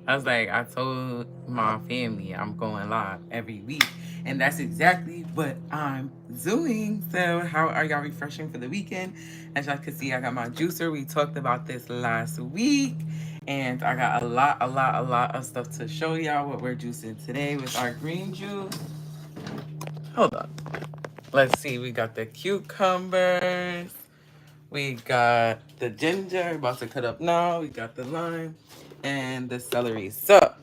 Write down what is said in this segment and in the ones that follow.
I was like, I told my family I'm going live every week. And that's exactly what I'm doing. So how are y'all refreshing for the weekend? As y'all can see, I got my juicer. We talked about this last week. And I got a lot of stuff to show y'all what we're juicing today with our green juice. Hold on. Let's see. We got the cucumbers. We got the ginger, about to cut up now. We got the lime and the celery. So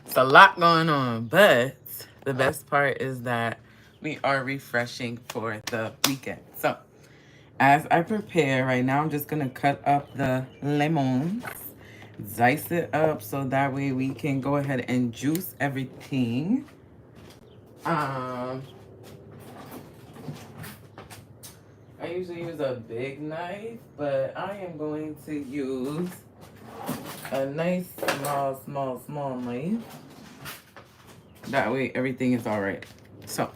it's a lot going on, but the best part is that we are refreshing for the weekend. So as I prepare right now, I'm just gonna cut up the lemons, dice it up so that way we can go ahead and juice everything. Um, I usually use a big knife, but I am going to use a nice small knife. That way everything is all right. So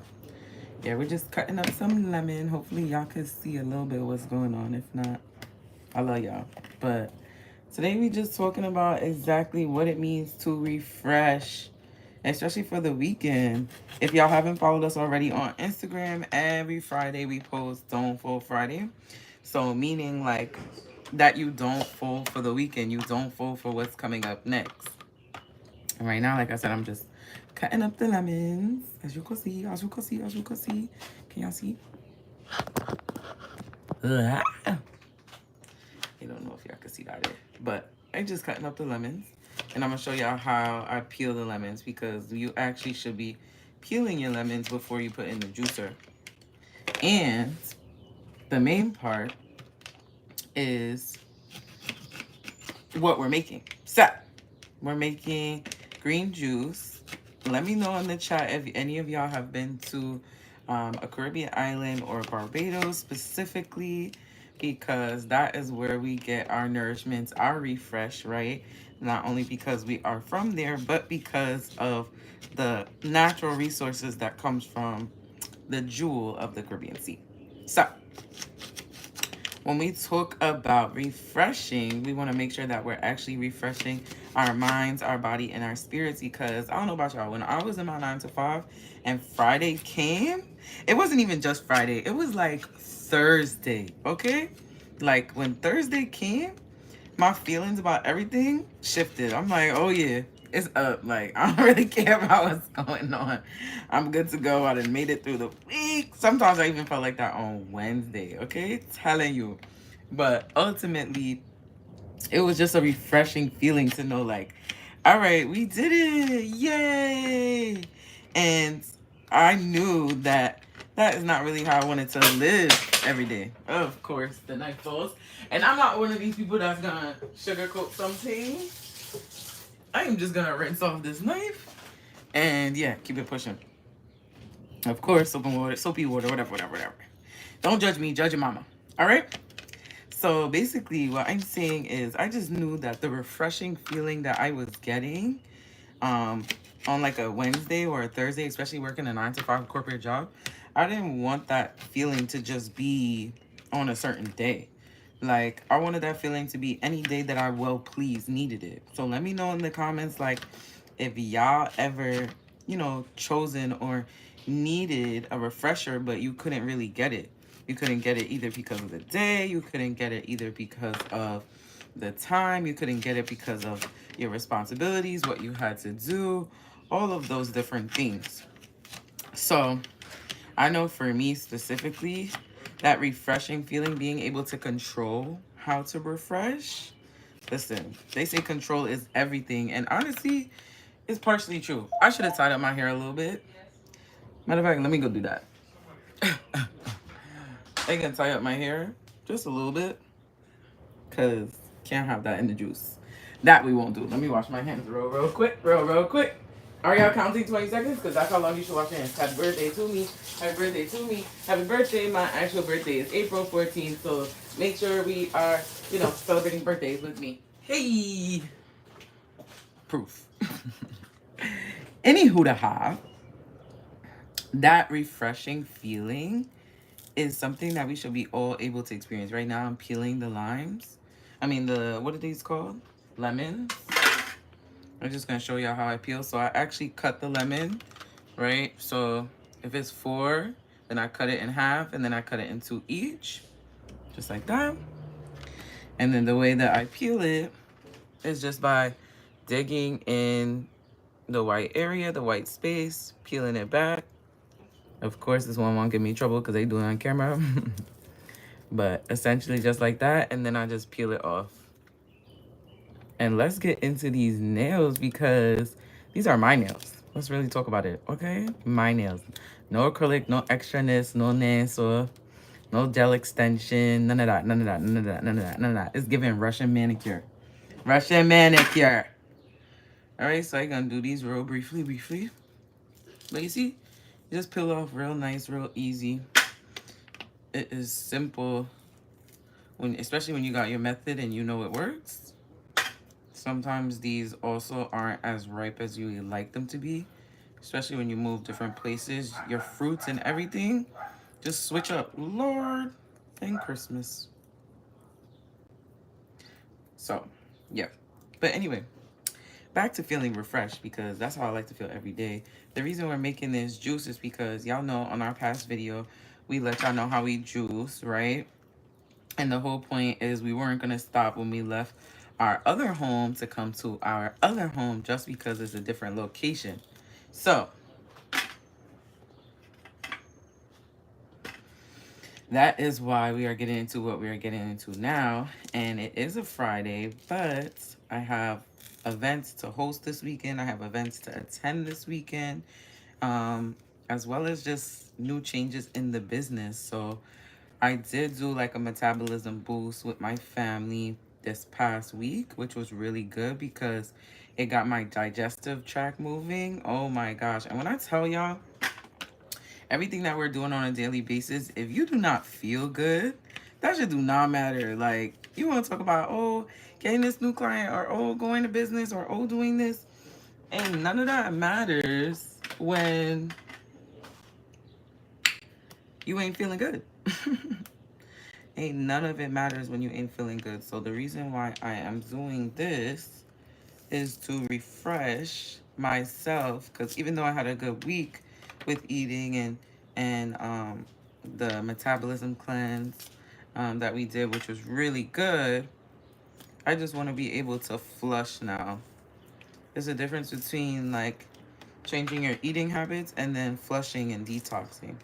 yeah, we're just cutting up some lemon. Hopefully y'all can see a little bit of what's going on. If not, I love y'all. But today we just talking about exactly what it means to refresh, especially for the weekend. If y'all haven't followed us already on Instagram, every Friday we post Don't Fall Friday. So meaning like that you don't fall for the weekend. You don't fall for what's coming up next. And right now, like I said, I'm just cutting up the lemons. As you can see, as you can see, as you can see. Can y'all see? Ah. I don't know if y'all can see that there. But I'm just cutting up the lemons. And I'm going to show y'all how I peel the lemons because you actually should be peeling your lemons before you put in the juicer. And the main part is what we're making. So, we're making green juice. Let me know in the chat if any of y'all have been to a Caribbean island or Barbados specifically, because that is where we get our nourishments, our refresh, right? Not only because we are from there, but because of the natural resources that comes from the jewel of the Caribbean Sea. So, when we talk about refreshing, we want to make sure that we're actually refreshing our minds, our body, and our spirits. Because I don't know about y'all, when I was in my 9 to 5 and Friday came, it wasn't even just Friday, it was like Thursday, okay? Like when Thursday came, my feelings about everything shifted. I'm like, oh yeah, it's up. Like, I don't really care about what's going on. I'm good to go. I done made it through the week. Sometimes I even felt like that on Wednesday, okay? Telling you. But ultimately, it was just a refreshing feeling to know, like, all right, we did it. Yay. And I knew that that is not really how I wanted to live every day. Of course, the knife falls. And I'm not one of these people that's gonna sugarcoat something. I am just gonna rinse off this knife and yeah, keep it pushing. Of course, soap and water, soapy water, whatever. Don't judge me, judge your mama. All right? So basically, what I'm saying is, I just knew that the refreshing feeling that I was getting um, on like a Wednesday or a Thursday, especially working a 9 to 5 corporate job, I didn't want that feeling to just be on a certain day. Like, I wanted that feeling to be any day that I well please needed it. So let me know in the comments, like, if y'all ever, chosen or needed a refresher, but you couldn't really get it. You couldn't get it either because of the day. You couldn't get it either because of the time. You couldn't get it because of your responsibilities, what you had to do, all of those different things. So I know for me specifically, that refreshing feeling, being able to control how to refresh. Listen, they say control is everything. And honestly, it's partially true. I should have tied up my hair a little bit. Matter of fact, let me go do that. I can tie up my hair just a little bit. Because can't have that in the juice. That we won't do. Let me wash my hands real quick. Real quick. Are y'all counting 20 seconds? Because that's how long you should wash your hands. Happy birthday to me. Happy birthday to me. Happy birthday. My actual birthday is April 14th. So make sure we are, celebrating birthdays with me. Hey. Proof. Anywho to have, that refreshing feeling is something that we should be all able to experience. Right now, I'm peeling the limes. I mean, what are these called? Lemons. I'm just gonna show y'all how I peel. So I actually cut the lemon, right? So if it's 4, then I cut it in half, and then I cut it into each, just like that. And then the way that I peel it is just by digging in the white area, the white space, peeling it back. Of course, this one won't give me trouble because they do it on camera. But essentially just like that, and then I just peel it off. And let's get into these nails because these are my nails. Let's really talk about it, okay? My nails. No acrylic, no extraness, no nail, no gel extension, none of that, none of that, none of that, none of that, none of that. It's giving Russian manicure. Russian manicure. All right, so I'm gonna do these real briefly. But you see, just peel off real nice, real easy. It is simple, especially when you got your method and you know it works. Sometimes these also aren't as ripe as you would like them to be, especially when you move different places. Your fruits and everything, just switch up. Lord and Christmas. So, yeah. But anyway, back to feeling refreshed because that's how I like to feel every day. The reason we're making this juice is because y'all know on our past video, we let y'all know how we juice, right? And the whole point is we weren't going to stop when we left our other home to come to our other home just because it's a different location. So that is why we are getting into what we are getting into now. And it is a Friday, but I have events to host this weekend. I have events to attend this weekend, as well as just new changes in the business. So I did do like a metabolism boost with my family this past week, which was really good because it got my digestive tract moving. Oh my gosh. And when I tell y'all, everything that we're doing on a daily basis, if you do not feel good, that should do not matter. Like, you want to talk about, oh, getting this new client, or oh, going to business, or oh, doing this. And none of that matters when you ain't feeling good. Ain't none of it matters when you ain't feeling good. So the reason why I am doing this is to refresh myself, because even though I had a good week with eating and the metabolism cleanse that we did, which was really good, I just want to be able to flush now. There's a difference between like changing your eating habits and then flushing and detoxing.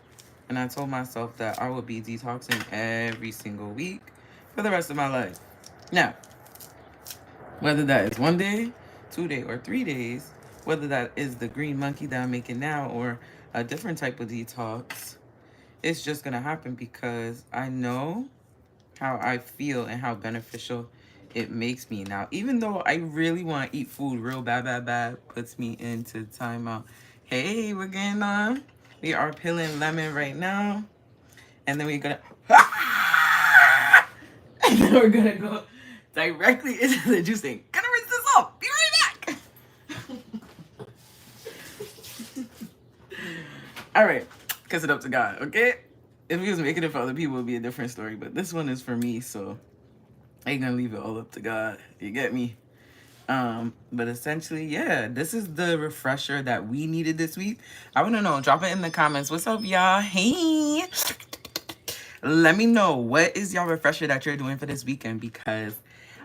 And I told myself that I would be detoxing every single week for the rest of my life. Now, whether that is 1 day, 2 day, or 3 days, whether that is the green monkey that I'm making now or a different type of detox, it's just going to happen because I know how I feel and how beneficial it makes me. Now, even though I really want to eat food real bad, puts me into timeout. Hey, we're getting on. We are peeling lemon right now. And then we're going to... And then we're going to go directly into the juicing. Gonna rinse this off. Be right back. All right. Kiss it up to God, okay? If he was making it for other people, it would be a different story. But this one is for me, so I ain't gonna leave it all up to God. You get me? But essentially, yeah, this is the refresher that we needed this week. I want to know. Drop it in the comments. What's up, y'all? Hey. Let me know what is y'all refresher that you're doing for this weekend, because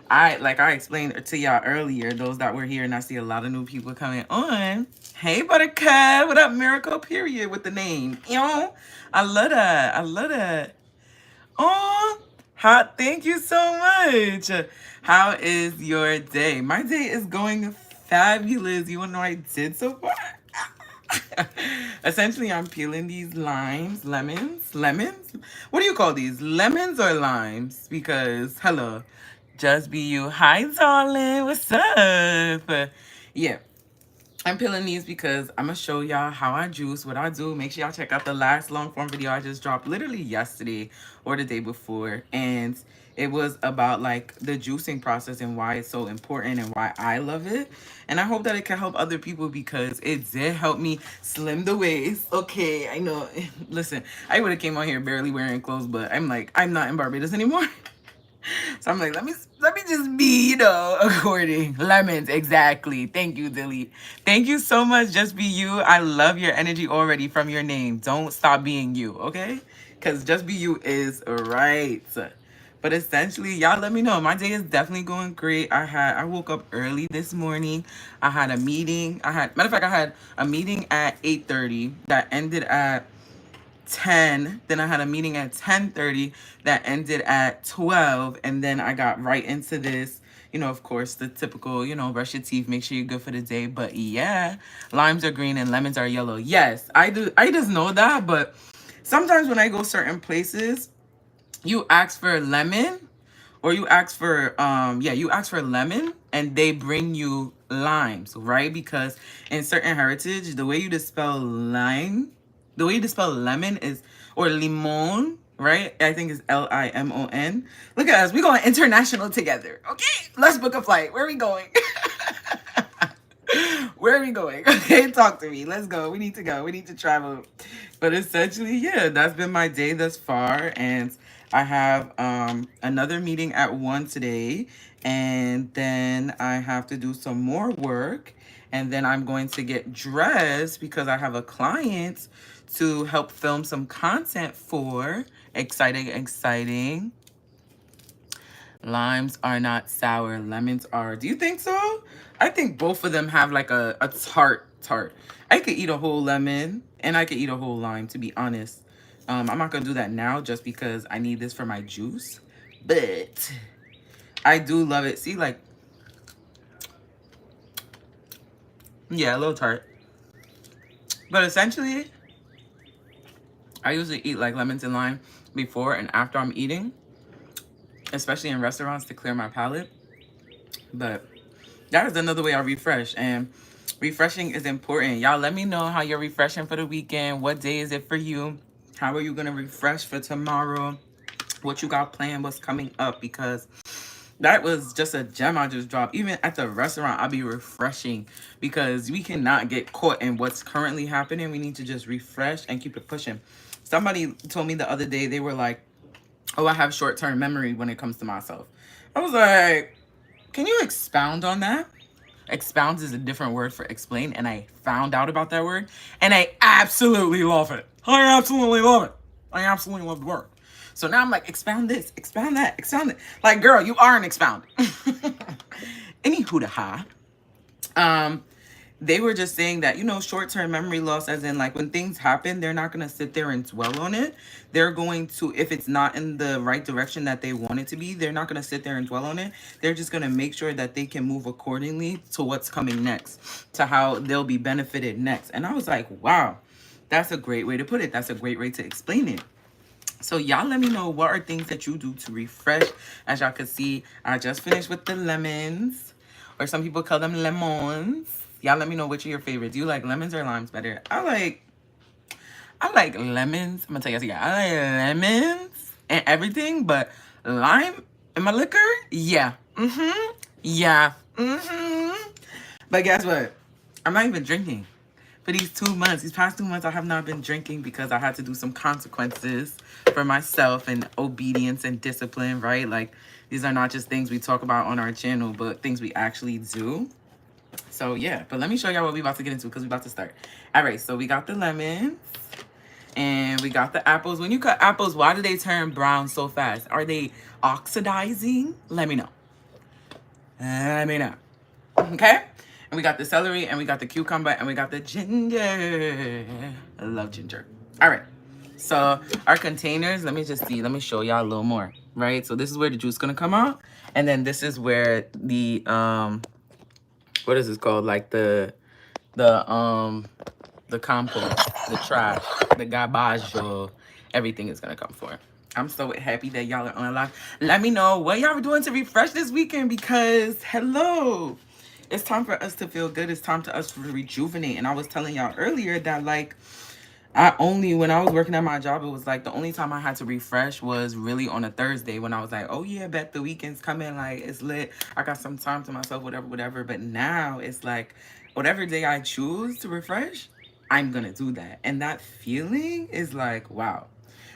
like I explained to y'all earlier, those that were here, and I see a lot of new people coming on. Hey, Buttercup. What up, Miracle Period with the name? Yo, I love that. I love that. Oh, thank you so much. How is your day? My day is going fabulous. You want to know what I did so far? Essentially, I'm peeling these lemons. What do you call these? Lemons or limes? Because, hello, just be you. Hi, darling. What's up? Yeah. I'm peeling these because I'm going to show y'all how I juice, what I do. Make sure y'all check out the last long form video I just dropped literally yesterday or the day before. And it was about like the juicing process and why it's so important and why I love it. And I hope that it can help other people because it did help me slim the waist. Okay, I know. Listen, I would have came on here barely wearing clothes, but I'm like, I'm not in Barbados anymore. So I'm like, let me just be, according. Lemons, exactly. Thank you, Delete. Thank you so much. Just be you. I love your energy already from your name. Don't stop being you, okay? Because just be you is right. But essentially, y'all let me know. My day is definitely going great. I woke up early this morning. I had a meeting. Matter of fact, I had a meeting at 8:30 that ended at 10. Then I had a meeting at 10:30 that ended at 12. And then I got right into this. Of course, the typical, brush your teeth, make sure you're good for the day. But yeah, limes are green and lemons are yellow. Yes, I do. I just know that. But sometimes when I go certain places, you ask for lemon or you ask for you ask for lemon and they bring you limes, right? Because in certain heritage, the way you spell lime, the way you spell lemon is, or limon, right? I think it's Limon. Look at us, we going international together. Okay, let's book a flight. Where are we going? Where are we going? Okay, talk to me. Let's go. We need to go. We need to travel. But essentially, yeah, that's been my day thus far. And I have another meeting at 1 today. And then I have to do some more work. And then I'm going to get dressed because I have a client to help film some content for. Exciting, exciting. Limes are not sour. Lemons are. Do you think so? I think both of them have like a tart. I could eat a whole lemon and I could eat a whole lime, to be honest. I'm not going to do that now just because I need this for my juice. But I do love it. See, like, yeah, a little tart. But essentially, I usually eat like lemons and lime before and after I'm eating, especially in restaurants to clear my palate. But that is another way I refresh, and refreshing is important. Y'all let me know how you're refreshing for the weekend. What day is it for you? How are you gonna refresh for tomorrow? What you got planned? What's coming up? Because that was just a gem I just dropped. Even at the restaurant, I'll be refreshing because we cannot get caught in what's currently happening. We need to just refresh and keep it pushing. Somebody told me the other day, they were like, oh, I have short-term memory when it comes to myself. I was like, can you expound on that? Expound is a different word for explain, and I found out about that word, and I absolutely love it. I absolutely love it. I absolutely love the word. So now I'm like, expound this, expound that, expound it. Like, girl, you are an expound. Anywho, they were just saying that, short-term memory loss, as in like when things happen, they're not going to sit there and dwell on it. They're going to, if it's not in the right direction that they want it to be, they're not going to sit there and dwell on it. They're just going to make sure that they can move accordingly to what's coming next, to how they'll be benefited next. And I was like, wow, that's a great way to put it. That's a great way to explain it. So y'all let me know what are things that you do to refresh. As y'all can see, I just finished with the lemons, or some people call them lemons. Y'all let me know which are your favorite. Do you like lemons or limes better? I like lemons. I'm gonna tell you guys, I like lemons and everything, but lime in my liquor, yeah. Yeah. But guess what? I'm not even drinking. For these 2 months, these past 2 months, I have not been drinking because I had to do some consequences for myself and obedience and discipline, right? Like, these are not just things we talk about on our channel, but things we actually do. So, yeah. But let me show y'all what we about to get into because we about to start. All right. So, we got the lemons and we got the apples. When you cut apples, why do they turn brown so fast? Are they oxidizing? Let me know. Let me know. Okay? And we got the celery, and we got the cucumber, and we got the ginger. I love ginger. All right. So our containers, let me just see. Let me show y'all a little more, right? So this is where the juice is going to come out. And then this is where the, what is this called? Like the compost, the trash, the garbage, everything is going to come for. I'm so happy that y'all are on live. Let me know what y'all were doing to refresh this weekend because, hello. It's time for us to feel good. It's time for us to rejuvenate. And I was telling y'all earlier that, like, when I was working at my job, it was like the only time I had to refresh was really on a Thursday when I was like, oh yeah, bet the weekend's coming. Like, it's lit. I got some time to myself, whatever. But now it's like, whatever day I choose to refresh, I'm going to do that. And that feeling is like, wow.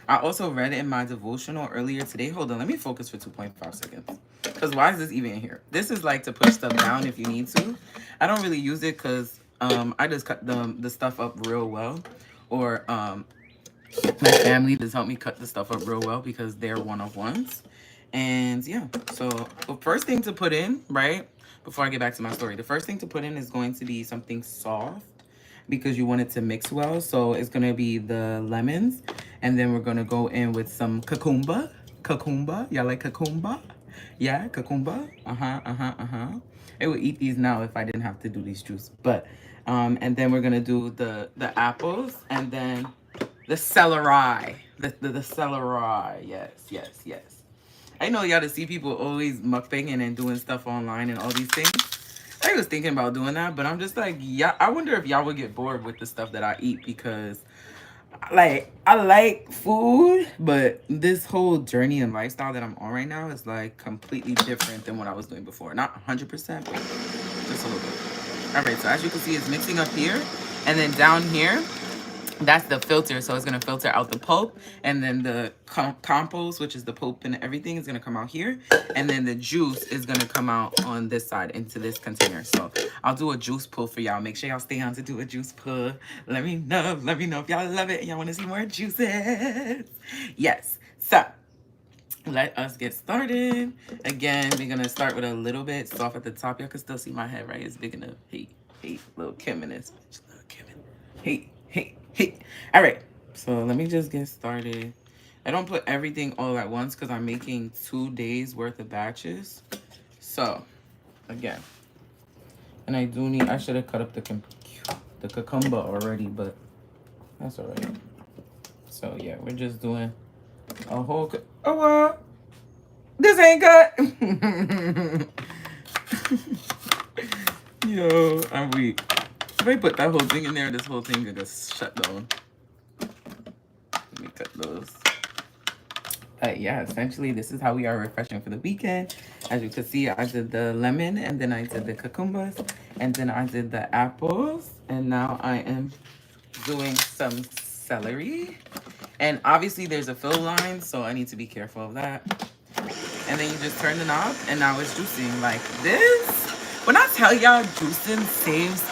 I also read in my devotional earlier today. Hold on, let me focus for 2.5 seconds. Because why is this even in here? This is like to push stuff down if you need to. I don't really use it because I just cut the stuff up real well. Or my family just helped me cut the stuff up real well because they're one-of-ones. And yeah, so the first thing to put in, right, before I get back to my story, the first thing to put in is going to be something soft because you want it to mix well. So it's going to be the lemons. And then we're going to go in with some cucumber. Cucumber. Y'all like cucumber? Yeah, cucumber. I would eat these now if I didn't have to do these juice. But, and then we're going to do the apples and then the celery. The celery. Yes. I know y'all to see people always mukbanging and doing stuff online and all these things. I was thinking about doing that, but I'm just like, yeah, I wonder if y'all would get bored with the stuff that I eat because, like, I like food, but this whole journey and lifestyle that I'm on right now is, like, completely different than what I was doing before. Not 100%, but just a little bit. All right, so as you can see, it's mixing up here. And then down here, that's the filter, so it's going to filter out the pulp, and then the compost, which is the pulp and everything, is going to come out here, and then the juice is going to come out on this side into this container. So I'll do a juice pull for y'all. Make sure y'all stay on to do a juice pull. Let me know if y'all love it and y'all want to see more juices. Yes, so let us get started. Again, we're going to start with a little bit soft at the top. Y'all can still see my head, right? It's big enough. Hey, little Kim in this bitch. Little Kim in. Hey. All right. So let me just get started. I don't put everything all at once because I'm making 2 days worth of batches. So, again. And I should have cut up the cucumber already, but that's all right. So, yeah, we're just doing a whole... this ain't cut. Yo, I'm weak. If I put that whole thing in there, this whole thing could just shut down. Let me cut those. Yeah, essentially, this is how we are refreshing for the weekend. As you can see, I did the lemon, and then I did the cucumbers, and then I did the apples, and now I am doing some celery. And obviously, there's a fill line, so I need to be careful of that. And then you just turn the knob, and now it's juicing like this. When I tell y'all juicing saves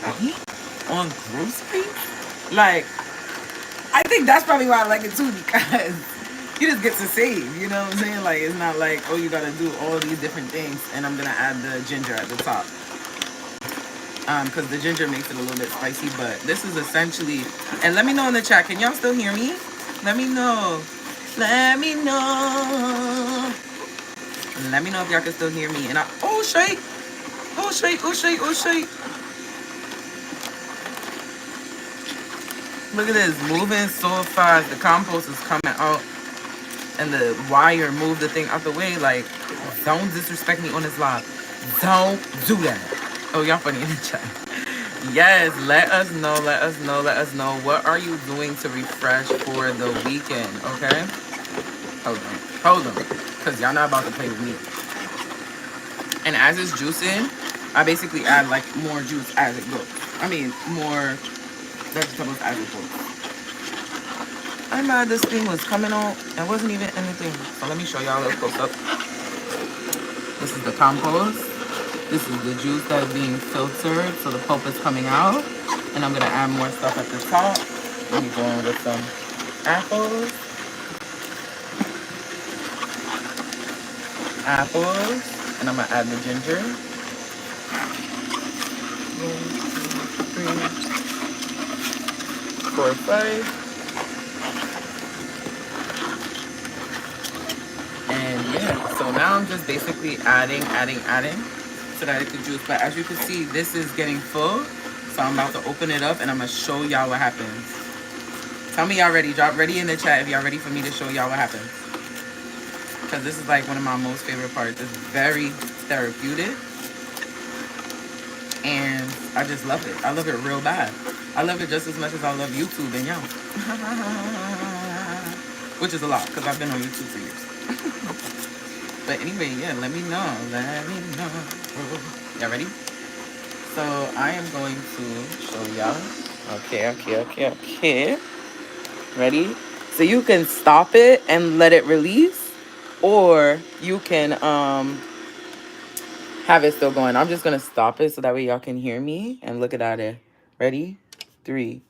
money on groceries, like, I think that's probably why I like it too, because you just get to save, you know what I'm saying? Like, it's not like, oh, you gotta do all these different things, and I'm gonna add the ginger at the top. Because the ginger makes it a little bit spicy, but this is essentially, and let me know in the chat, can y'all still hear me? Let me know. Let me know. Let me know if y'all can still hear me. And oh, shake. Look at this, moving so fast. The compost is coming out, and the wire moved the thing out the way. Like, don't disrespect me on this live. Don't do that. Oh, y'all funny in the chat. Yes, let us know. What are you doing to refresh for the weekend, okay? Hold on. Because y'all not about to play with me. And as it's juicing, I basically add, like, more juice as it goes. I mean, more vegetables as it goes. I'm mad this thing was coming out. It wasn't even anything. So let me show y'all a little close up. This is the compost. This is the juice that is being filtered, so the pulp is coming out. And I'm gonna add more stuff at the top. Let me go in with some apples. And I'm gonna add the ginger. 1, 2, 3, 4, 5. And yeah, so now I'm just basically adding so that it could juice. But as you can see, this is getting full. So I'm about to open it up and I'm gonna show y'all what happens. Tell me y'all ready. Drop ready in the chat if y'all ready for me to show y'all what happens. Because this is like one of my most favorite parts. It's very therapeutic. And I just love it. I love it real bad. I love it just as much as I love YouTube and y'all. Which is a lot because I've been on YouTube for years. But anyway, yeah, let me know. Y'all ready? So I am going to show y'all. Okay. Ready? So you can stop it and let it release, or you can have it still going. I'm just gonna stop it so that way y'all can hear me and look at it. Ready? 3,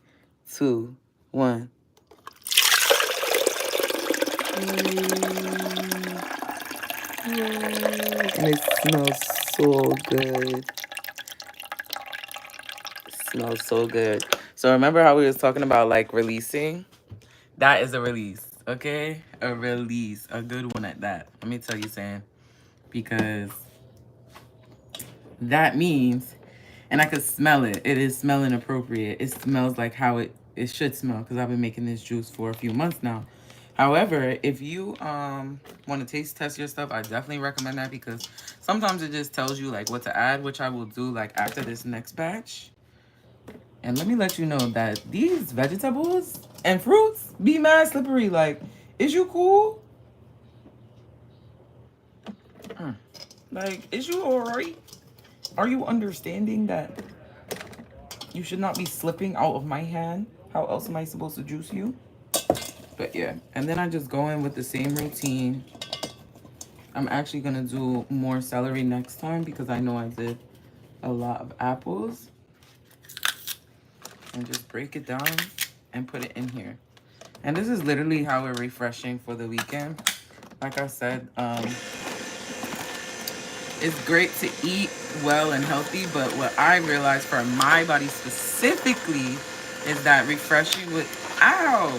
2, 1. And it smells so good. It smells so good. So remember how we was talking about like releasing? That is a release, okay? A release, a good one at that. Let me tell you, Sam, because that means, and I could smell it. It is smelling appropriate. It smells like how it should smell because I've been making this juice for a few months now. However, if you want to taste test your stuff, I definitely recommend that because sometimes it just tells you like what to add, which I will do like after this next batch. And let me let you know that these vegetables and fruits be mad slippery. Like, is you cool? Like, is you alright? Are you understanding that you should not be slipping out of my hand? How else am I supposed to juice you? But yeah, and then I just go in with the same routine. I'm actually gonna do more celery next time because I know I did a lot of apples. And just break it down and put it in here. And this is literally how we're refreshing for the weekend. Like I said, it's great to eat well and healthy, but what I realized for my body specifically is that refreshing with, ow,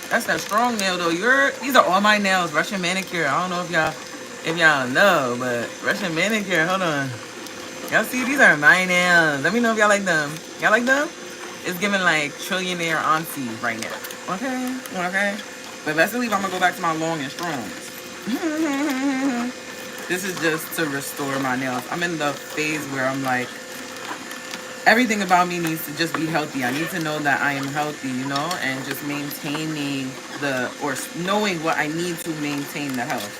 that's that strong nail though. These are all my nails, Russian manicure. I don't know if y'all know, but Russian manicure, hold on. Y'all see, these are my nails. Let me know if y'all like them. Y'all like them? It's giving like trillionaire auntie right now. Okay, okay. But best believe I'm gonna go back to my long and strongs. This is just to restore my nails. I'm in the phase where I'm like, everything about me needs to just be healthy. I need to know that I am healthy, you know, and just maintaining or knowing what I need to maintain the health.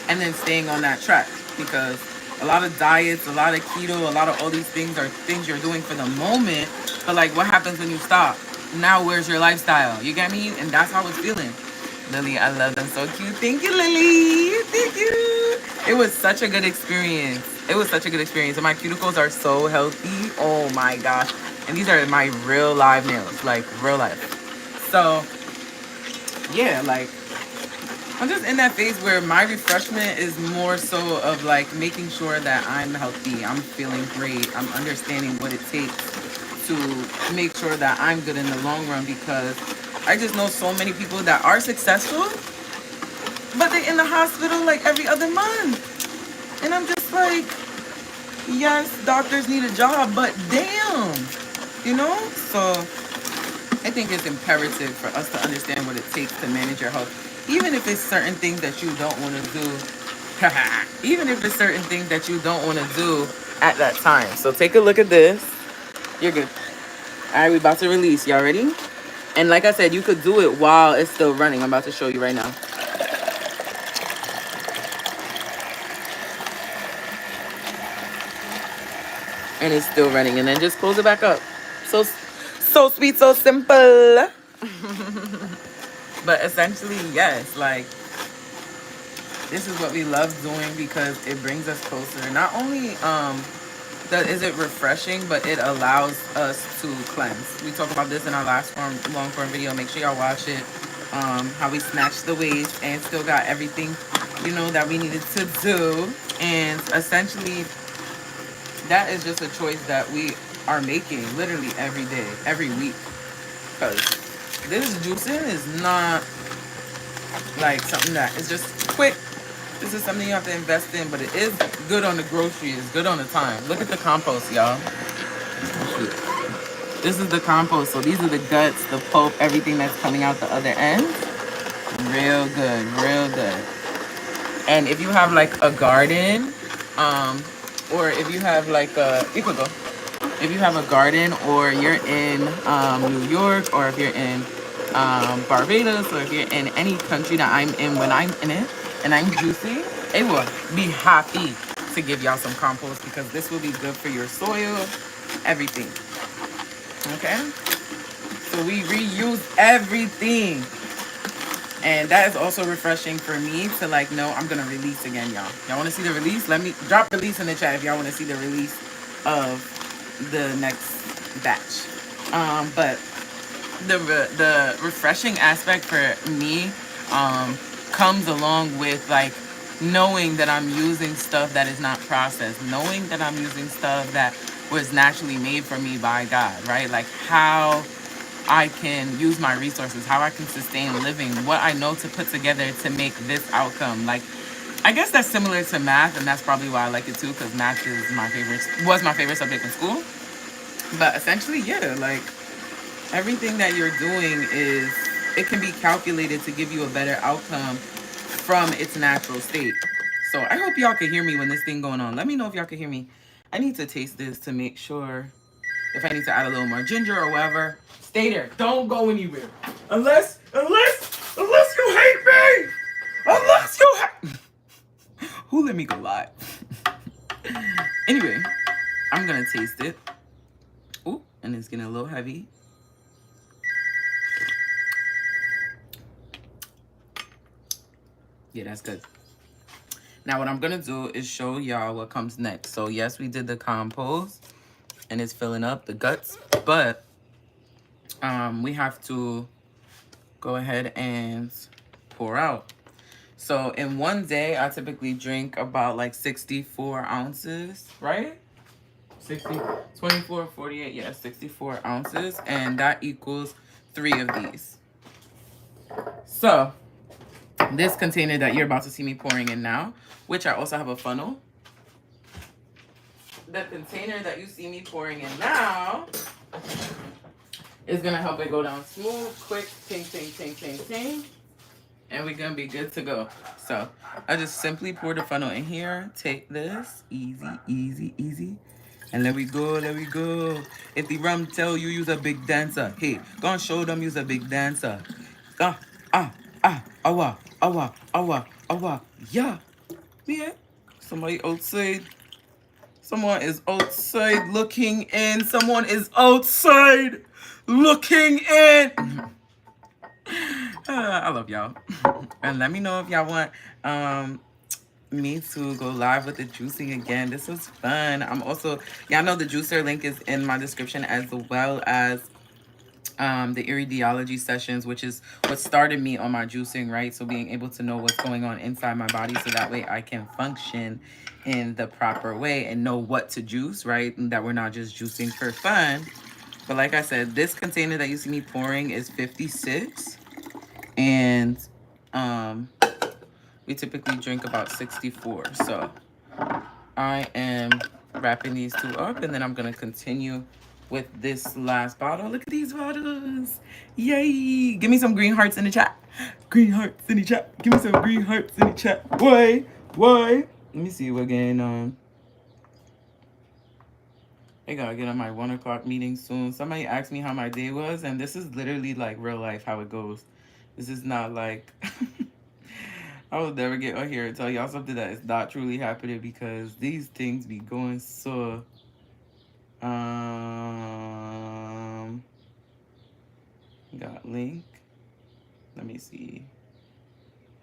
And then staying on that track, because a lot of diets, a lot of keto, a lot of all these things are things you're doing for the moment. But like, what happens when you stop? Now, where's your lifestyle? You get me? And that's how it's feeling. Lily, I love them. So cute. Thank you, Lily. Thank you. It was such a good experience. It was such a good experience. And my cuticles are so healthy. Oh my gosh. And these are my real live nails, like real life. So, yeah, like, I'm just in that phase where my refreshment is more so of like making sure that I'm healthy, I'm feeling great, I'm understanding what it takes to make sure that I'm good in the long run, because I just know so many people that are successful, but they're in the hospital like every other month. And I'm just like, yes, doctors need a job, but damn, you know? So I think it's imperative for us to understand what it takes to manage your health. Even if it's certain things that you don't want to do. Even if it's certain things that you don't want to do at that time. So take a look at this. You're good. All right, we're about to release. Y'all ready? And like I said, you could do it while it's still running. I'm about to show you right now. And it's still running. And then just close it back up. So sweet, so simple. But essentially, yes, like, this is what we love doing because it brings us closer. Not only is it refreshing, but it allows us to cleanse. We talked about this in our last long form video. Make sure y'all watch it. How we snatched the waist and still got everything, you know, that we needed to do. And essentially, that is just a choice that we are making literally every day, every week. Because this juicing is not like something that is just quick. This is something you have to invest in, but it is good on the groceries. It's good on the time. Look at the compost, y'all. This is the compost. So these are the guts, the pulp, everything that's coming out the other end. Real good, real good. And if you have like a garden, or if you have like you could go. If you have a garden, or you're in New York, or if you're in Barbados, or if you're in any country that I'm in when I'm in it, and I'm juicy, it will be happy to give y'all some compost, because this will be good for your soil, everything. Okay? So we reuse everything. And that is also refreshing for me to like know I'm gonna release again, y'all. Y'all wanna see the release? Let me drop release in the chat if y'all wanna see the release of the next batch. But the refreshing aspect for me comes along with like knowing that I'm using stuff that is not processed, knowing that I'm using stuff that was naturally made for me by God, right? Like how I can use my resources, how I can sustain living, what I know to put together to make this outcome. Like, I guess that's similar to math, and that's probably why I like it too, because math is was my favorite subject in school. But essentially, yeah, like everything that you're doing is, it can be calculated to give you a better outcome from its natural state. So I hope y'all can hear me when this thing going on. Let me know if y'all can hear me. I need to taste this to make sure if I need to add a little more ginger or whatever. Stay there. Don't go anywhere. Unless you hate me. Unless you hate. Who let me go live? Anyway, I'm gonna taste it. Ooh, and it's getting a little heavy. Yeah, that's good. Now what I'm gonna do is show y'all what comes next. So yes, we did the compost and it's filling up the guts, but we have to go ahead and pour out. So in one day, I typically drink about like 64 ounces, right? 60, 24, 48, yeah, 64 ounces. And that equals 3 of these. So this container that you're about to see me pouring in now, which I also have a funnel. The container that you see me pouring in now is gonna help it go down smooth, quick, ting, ting, ting, ting, ting. And we're gonna be good to go. So I just simply pour the funnel in here. Take this, easy, easy, easy. And let we go, let we go. If the rum tell you use a big dancer, hey, go and show them use a big dancer. Ah, awa, awa, awa, awa, yeah. Yeah. Somebody outside. Someone is outside looking in. Someone is outside looking in. I love y'all. And let me know if y'all want me to go live with the juicing again. This was fun. I'm also, y'all know the juicer link is in my description, as well as the Iridology sessions, which is what started me on my juicing, right? So being able to know what's going on inside my body so that way I can function in the proper way and know what to juice, right? And that we're not just juicing for fun. But like I said, this container that you see me pouring is 56. And we typically drink about 64. So I am wrapping these two up, and then I'm going to continue with this last bottle. Look at these bottles. Yay. Give me some green hearts in the chat. Green hearts in the chat. Give me some green hearts in the chat. Why? Let me see what going on. I gotta get on my 1 o'clock meeting soon. Somebody asked me how my day was, and this is literally like real life how it goes. This is not like I will never get on here and tell y'all something that is not truly happening, because these things be going so got link. Let me see.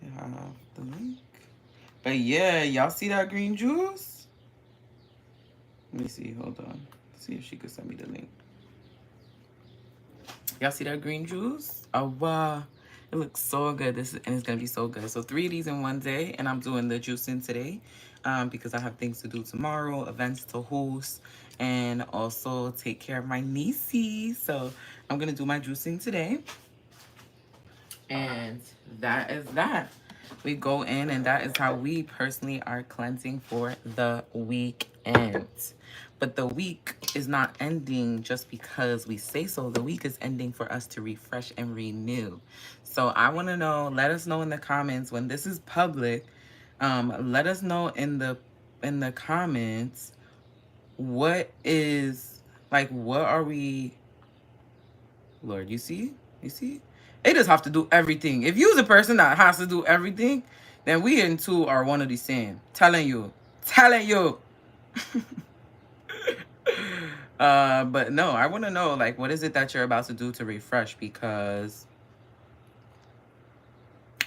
I have the link. But yeah, y'all see that green juice? Let me see, hold on. See if she could send me the link. Y'all see that green juice? Oh wow. It looks so good. And it's gonna be so good. So 3 of these in one day, and I'm doing the juicing today because I have things to do tomorrow, events to host, and also take care of my niecey. So I'm gonna do my juicing today. And that is that. We go in, and that is how we personally are cleansing for the weekend. But the week is not ending just because we say so. The week is ending for us to refresh and renew. So I want to know, let us know in the comments when this is public. Let us know in the comments what are we, Lord, you see? They just have to do everything. If you're the person that has to do everything, then we in two are one of the same. Telling you. But no, I want to know, like, what is it that you're about to do to refresh? Because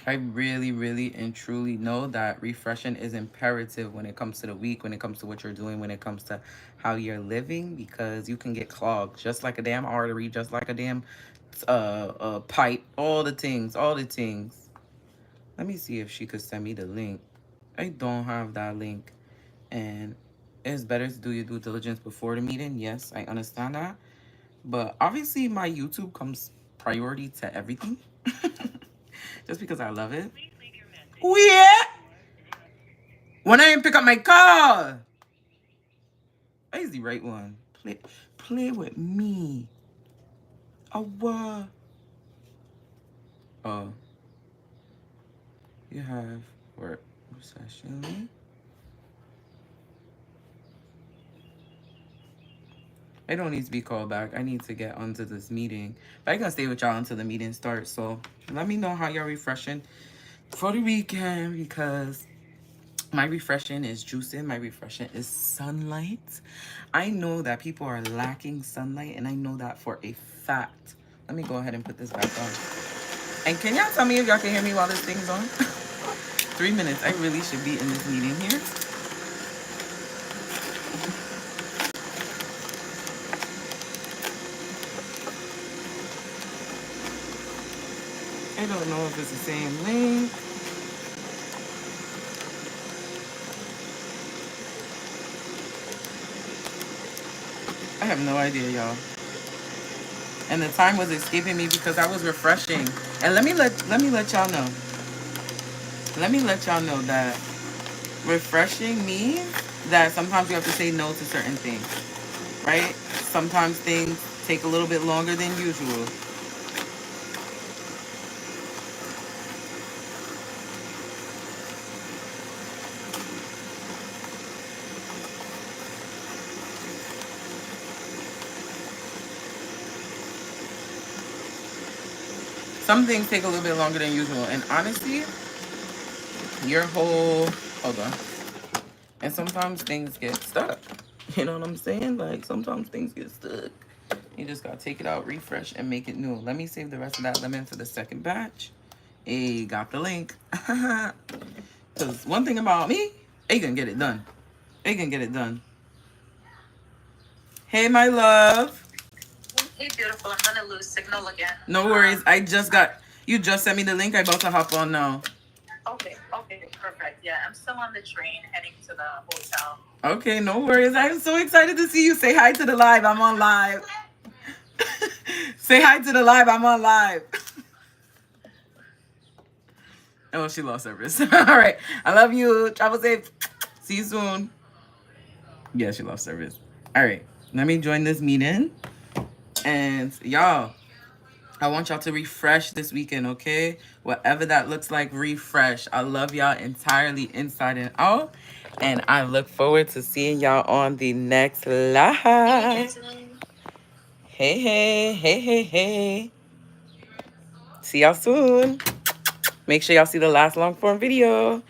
I really, really, and truly know that refreshing is imperative when it comes to the week, when it comes to what you're doing, when it comes to how you're living, because you can get clogged just like a damn artery, just like a damn pipe, all the things, all the things. Let me see if she could send me the link. I don't have that link. And it's better to do your due diligence before the meeting. Yes, I understand that. But obviously, my YouTube comes priority to everything. Just because I love it. Who yeah? When I didn't pick up my call. That is the right one. Play with me. Oh, what? Oh, you have work session. I don't need to be called back. I need to get onto this meeting. But I can stay with y'all until the meeting starts. So let me know how y'all refreshing for the weekend, because my refreshing is juicing. My refreshing is sunlight. I know that people are lacking sunlight, and I know that for a fact. Let me go ahead and put this back on. And can y'all tell me if y'all can hear me while this thing's on? 3 minutes. I really should be in this meeting here. I don't know if it's the same link. I have no idea, y'all. And the time was escaping me because I was refreshing. And let me let y'all know. Let me let y'all know that refreshing means that sometimes you have to say no to certain things, right? Sometimes things take a little bit longer than usual. Some things take a little bit longer than usual. And honestly, your whole, hold on. And sometimes things get stuck. You know what I'm saying? Like, sometimes things get stuck. You just gotta take it out, refresh, and make it new. Let me save the rest of that lemon for the second batch. Hey, got the link. Because one thing about me, they can get it done. They can get it done. Hey, my love. Hey, beautiful. I'm gonna lose signal again. No worries. I just got, you just sent me the link. I'm about to hop on now. Okay, perfect. Yeah, I'm still on the train heading to the hotel. Okay, no worries. I'm so excited to see you. Say hi to the live. I'm on live. Say hi to the live. I'm on live. Oh, she lost service. All right. I love you. Travel safe. See you soon. Yeah, she lost service. All right. Let me join this meeting. And y'all, I want y'all to refresh this weekend, okay? Whatever that looks like, refresh. I love y'all entirely inside and out. And I look forward to seeing y'all on the next live. Hey, hey, hey, hey, hey. See y'all soon. Make sure y'all see the last long form video.